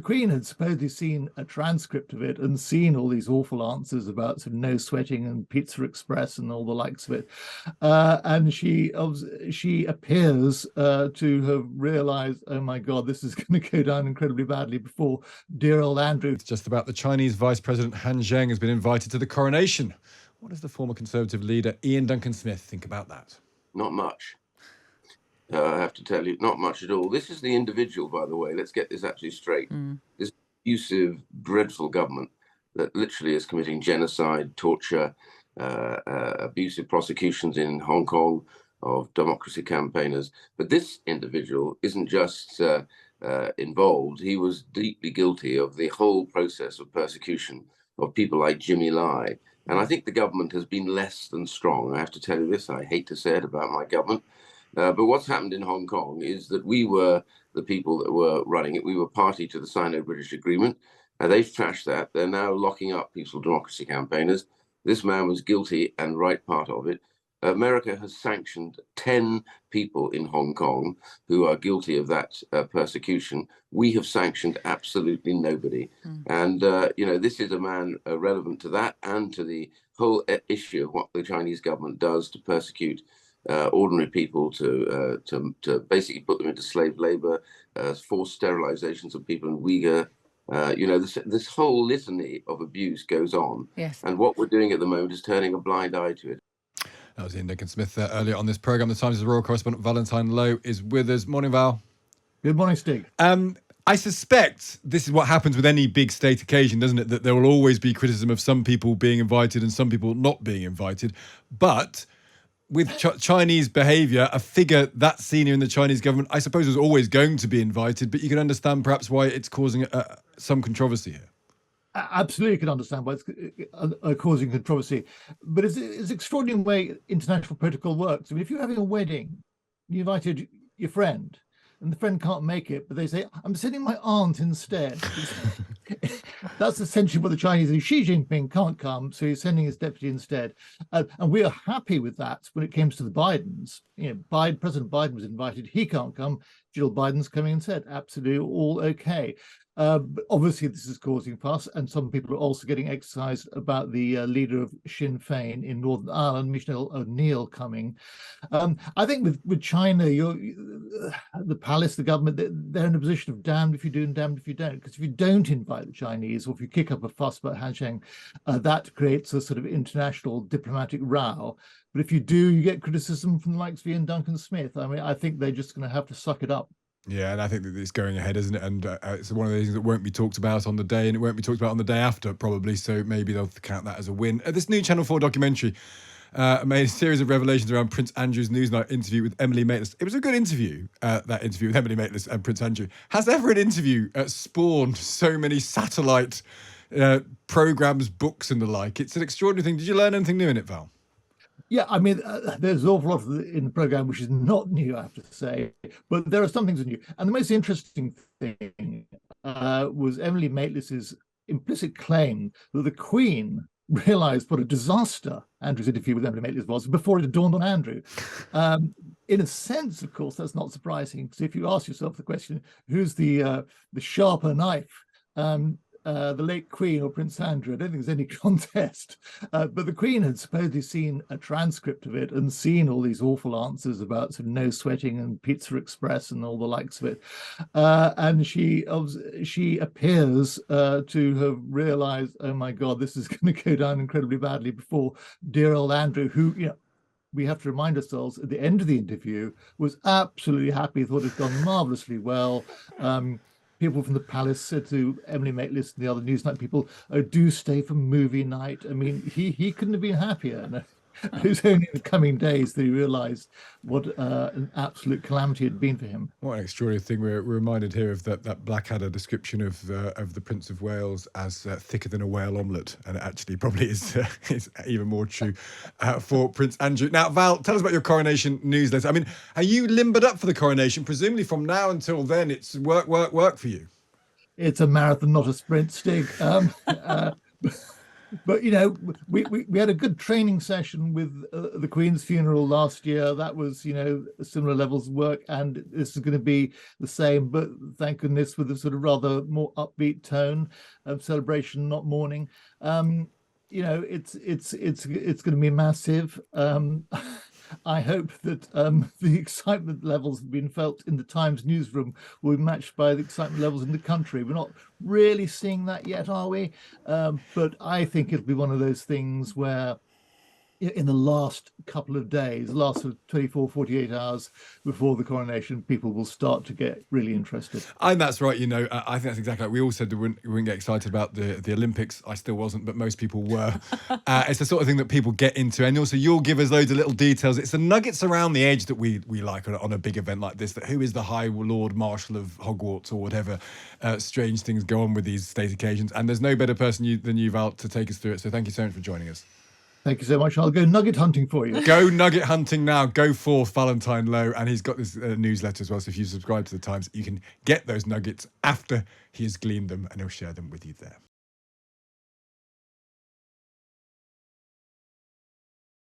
Queen had supposedly seen a transcript of it and seen all these awful answers about sort of no sweating and Pizza Express and all the likes of it. And she appears to have realized, oh my God, this is going to go down incredibly badly before dear old Andrew. It's just about the Chinese Vice President Han Zheng has been invited to the Coronation. What does the former Conservative leader Ian Duncan Smith think about that? Not much. I have to tell you, not much at all. This is the individual, by the way. Let's get this actually straight. This abusive, dreadful government that literally is committing genocide, torture, abusive prosecutions in Hong Kong of democracy campaigners. But this individual isn't just involved. He was deeply guilty of the whole process of persecution of people like Jimmy Lai. And I think the government has been less than strong. I have to tell you this. I hate to say it about my government. But what's happened in Hong Kong is that we were the people that were running it. We were party to the Sino-British Agreement. They've trashed that. They're now locking up peaceful democracy campaigners. This man was guilty and right part of it. America has sanctioned 10 people in Hong Kong who are guilty of that persecution. We have sanctioned absolutely nobody. And, this is a man relevant to that and to the whole issue of what the Chinese government does to persecute ordinary people, to basically put them into slave labor, forced sterilizations of people in Uyghur. This whole litany of abuse goes on. Yes. And what we're doing at the moment is turning a blind eye to it. That was Ian Duncan Smith earlier on this programme. The Times' royal correspondent Valentine Low is with us. Morning, Val. Good morning, Stig. I suspect this is what happens with any big state occasion, doesn't it? That there will always be criticism of some people being invited and some people not being invited. But with Chinese behaviour, a figure that senior in the Chinese government, I suppose, was always going to be invited, but you can understand perhaps why it's causing some controversy here. Absolutely can understand why it's causing controversy. But it's extraordinary way international protocol works. I mean, if you're having a wedding, you invited your friend, and the friend can't make it, but they say, I'm sending my aunt instead. That's essentially what the Chinese do. Xi Jinping can't come, so he's sending his deputy instead. And we are happy with that when it comes to the Bidens. President Biden was invited. He can't come. Jill Biden's coming instead. Absolutely all okay. But obviously, this is causing fuss, and some people are also getting exercised about the leader of Sinn Féin in Northern Ireland, Michelle O'Neill, coming. I think with China, the palace, the government, they're in a position of damned if you do and damned if you don't. Because if you don't invite the Chinese, or if you kick up a fuss about Han Zheng, that creates a sort of international diplomatic row. But if you do, you get criticism from the likes of Ian Duncan Smith. I mean, I think they're just going to have to suck it up. Yeah, and I think that it's going ahead, isn't it? And it's one of the things that won't be talked about on the day, and it won't be talked about on the day after, probably. So maybe they'll count that as a win. This new Channel 4 documentary made a series of revelations around Prince Andrew's Newsnight interview with Emily Maitlis. It was a good interview, that interview with Emily Maitlis and Prince Andrew. Has ever an interview spawned so many satellite programmes, books and the like? It's an extraordinary thing. Did you learn anything new in it, Val? Yeah, I mean, there's an awful lot in the programme which is not new, I have to say, but there are some things new. And the most interesting thing was Emily Maitlis's implicit claim that the Queen realised what a disaster Andrew's interview with Emily Maitlis was before it had dawned on Andrew. In a sense, of course, that's not surprising, because if you ask yourself the question, who's the sharper knife? The late Queen or Prince Andrew, I don't think there's any contest. But the Queen had supposedly seen a transcript of it and seen all these awful answers about sort of no sweating and Pizza Express and all the likes of it. And she appears to have realized, oh my God, this is going to go down incredibly badly before dear old Andrew, who, we have to remind ourselves at the end of the interview was absolutely happy, thought it had gone marvelously well. People from the palace said to Emily Maitlis and the other Newsnight people, "Oh, do stay for movie night." I mean, he couldn't have been happier. It was only in the coming days that he realised what an absolute calamity it had been for him. What an extraordinary thing. We're reminded here of that Blackadder description of the Prince of Wales as thicker than a whale omelette, and it actually probably is even more true for Prince Andrew. Now, Val, tell us about your Coronation newsletter. I mean, are you limbered up for the Coronation? Presumably from now until then, it's work for you. It's a marathon, not a sprint, Stig. But you know, we had a good training session with the Queen's funeral last year. That was, you know, similar levels of work, and this is going to be the same. But thank goodness, with a sort of rather more upbeat tone of celebration, not mourning. You know, it's going to be massive. I hope that the excitement levels have been felt in the Times newsroom will be matched by the excitement levels in the country. We're not really seeing that yet, are we? But I think it'll be one of those things where in the last couple of days, last sort of 24, 48 hours before the coronation, people will start to get really interested. And that's right, you know, I think that's exactly right. We all said we wouldn't get excited about the Olympics. I still wasn't, but most people were. It's the sort of thing that people get into. And also, you'll give us loads of little details. It's the nuggets around the edge that we like on a big event like this, that who is the High Lord Marshal of Hogwarts or whatever strange things go on with these state occasions. And there's no better person than you, Val, to take us through it. So thank you so much for joining us. Thank you so much. I'll go nugget hunting for you. Go nugget hunting now. Go forth, Valentine Low. And he's got this newsletter as well. So if you subscribe to the Times, you can get those nuggets after he has gleaned them, and he'll share them with you there.